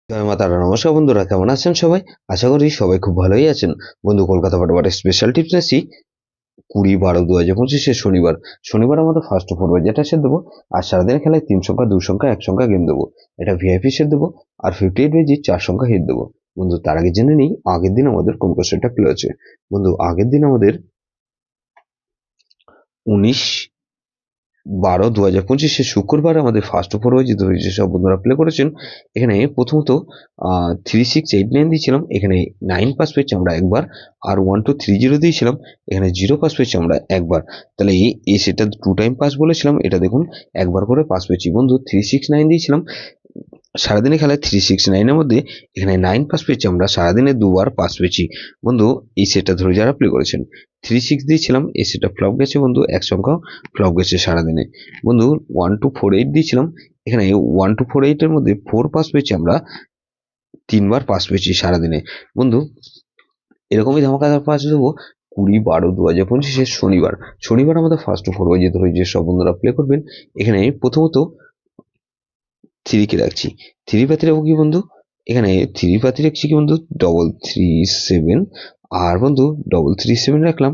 জয় মাতা রা। নমস্কার বন্ধুরা, কেমন আছেন সবাই? আশা করি সবাই খুব ভালোই আছেন। বন্ধু, কলকাতা ফাটাফাটের স্পেশাল টিপস আসি 20/12/2025 শনিবার। শনিবার আমাদের ফার্স্ট পড়বে যেটা সেট দেবো। আর সারাদিনের খেলায় 3 সংখ্যা 2 সংখ্যা 1 সংখ্যা গেম দেবো। এটা ভিআইপি সেট দেবো। আর 58 বেজি 4 সংখ্যা হিট দেবো। বন্ধু, তার আগে জেনে নিই আগের দিন আমাদের কোন কোশ্চেনটা প্লে হচ্ছে। বন্ধু, আগের দিন আমাদের 19/12/2025 শুক্রবার আমাদের ফার্স্ট ওভার হয়েছে। যেসব বন্ধুরা প্লে করেছেন, এখানে প্রথমত 3689 দিয়েছিলাম, এখানে 9 পাস পেয়েছি আমরা একবার। আর 1230 দিয়েছিলাম, এখানে 0 পাস পেয়েছি আমরা একবার। তাহলে এই সেটা 2 টাইম পাস বলেছিলাম, এটা দেখুন একবার করে পাস পেয়েছি। বন্ধু, 369 দিয়েছিলাম সারাদিনে খেলায়, 369-এর মধ্যে এখানে 9 পাস পেয়েছি আমরা, সারাদিনে দুবার পাস পেয়েছি। বন্ধু, এই সেটটা ধরে যারা প্লে করেছেন, 36 দিয়েছিলাম, এই সেটটা ফ্লপ গেছে বন্ধু, এক সংখ্যাও ফ্লপ গেছে সারাদিনে। বন্ধু, 1248 দিয়েছিলাম, এখানে 1248-এর মধ্যে 4 পাস পেয়েছি আমরা, 3বার পাস পেয়েছি সারাদিনে। বন্ধু, এরকমই ধামাকাদার পাস দেবো 20/12/2025 শনিবার। শনিবার আমাদের ফার্স্ট ওভার হয়ে যেতে হয়েছে, সব বন্ধুরা প্লে করবেন। এখানে প্রথমত 3 কে রাখছি। 3 পাতি রাখবো কি বন্ধু? এখানে 3 পাতি রাখছি কি বন্ধু? 337। আর বন্ধু 337 রাখলাম,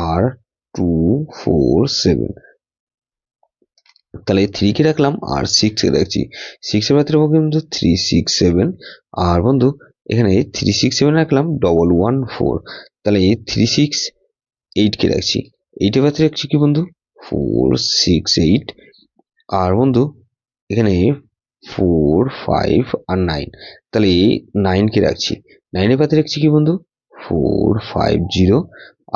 আর 247। তাহলে 3 কে রাখলাম আর 6 কে রাখছি। 6 এর পাতি রাখবো কি বন্ধু? 367। আর বন্ধু এখানে 367 রাখলাম, 114। তাহলে 368 কে রাখছি। 8 এর পাতি রাখছি কি বন্ধু? 468। আর বন্ধু এখানে 4 5 আর 9, তাহলে 9 কে রাখছি। 9 এর পাতে রাখছি কি বন্ধু? 450।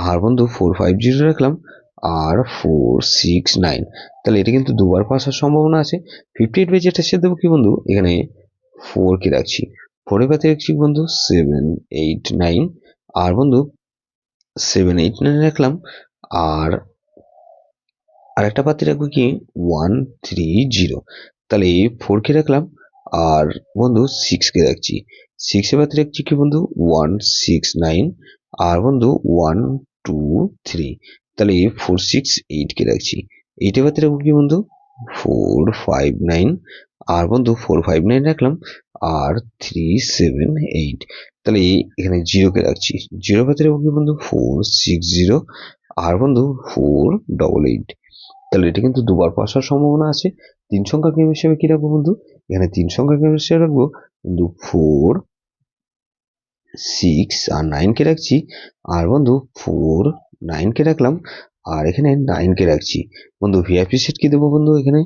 আর বন্ধু 450 রাখলাম, আর 469। তাহলে এটা কিন্তু দুবার পাসার সম্ভাবনা আছে। 58 বেজে এটা দেবো কি বন্ধু? এখানে 4 কে রাখছি। 4 এর পাতে রাখছি বন্ধু 789। আর বন্ধু 789 রাখলাম, আর আরেকটা পাতি রাখবো কি 130। তাহলে 4 কে রাখলাম, আর বন্ধু 6 কে রাখছি। 6 এর পাতি রাখছি কি বন্ধু? 169। আর বন্ধু 123। তাহলে 468 কে রাখছি। 8 এর পাতি রাখবো কি বন্ধু? 459। আর বন্ধু 459 রাখলাম, আর 378। তাহলে এখানে 0 কে রাখছি। 0 পাতি রাখবো কি বন্ধু? 460। আর বন্ধু 488। তাহলে এটা কিন্তু দুবার পাসার সম্ভাবনা আছে। 3 সংখ্যা গেম হিসেবে কি রাখবো বন্ধু? এখানে 3 সংখ্যা গেম হিসেবে রাখবো বন্ধু 4 6 আর 9 কে রাখছি। আর বন্ধু 4 9 কে রাখলাম, আর এখানে 9 কে রাখছি। বন্ধু, ভিআইপি সেট কি দেবো বন্ধু? এখানে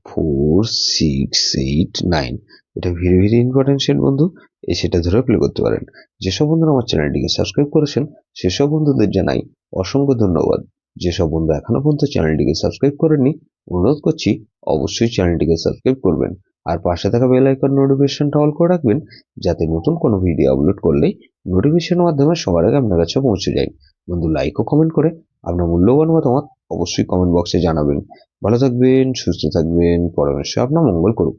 4 6 8 9। এটা ভেরি ভেরি ইম্পর্টেন্ট সেট বন্ধু, এই সেটা ধরে প্লে করতে পারেন। যেসব বন্ধুরা আমার চ্যানেলটিকে সাবস্ক্রাইব করেছেন, সেসব বন্ধুদের জানাই অসংখ্য ধন্যবাদ। যেসব বন্ধু এখনো পর্যন্ত চ্যানেলটিকে সাবস্ক্রাইব করেননি, অনুরোধ করছি অবশ্যই চ্যানেলটিকে সাবস্ক্রাইব করবেন। আর পাশে থাকা বেল আইকন নোটিফিকেশনটা অল করে রাখবেন, যাতে নতুন কোনো ভিডিও আপলোড করলেই নোটিফিকেশনের মাধ্যমে সবার আগে আপনার কাছে পৌঁছে যায়। বন্ধু, লাইক ও কমেন্ট করে আপনার মূল্যবান মতামত অবশ্যই কমেন্ট বক্সে জানাবেন। ভালো থাকবেন, সুস্থ থাকবেন, পরমেশ্বর আপনার মঙ্গল করুন।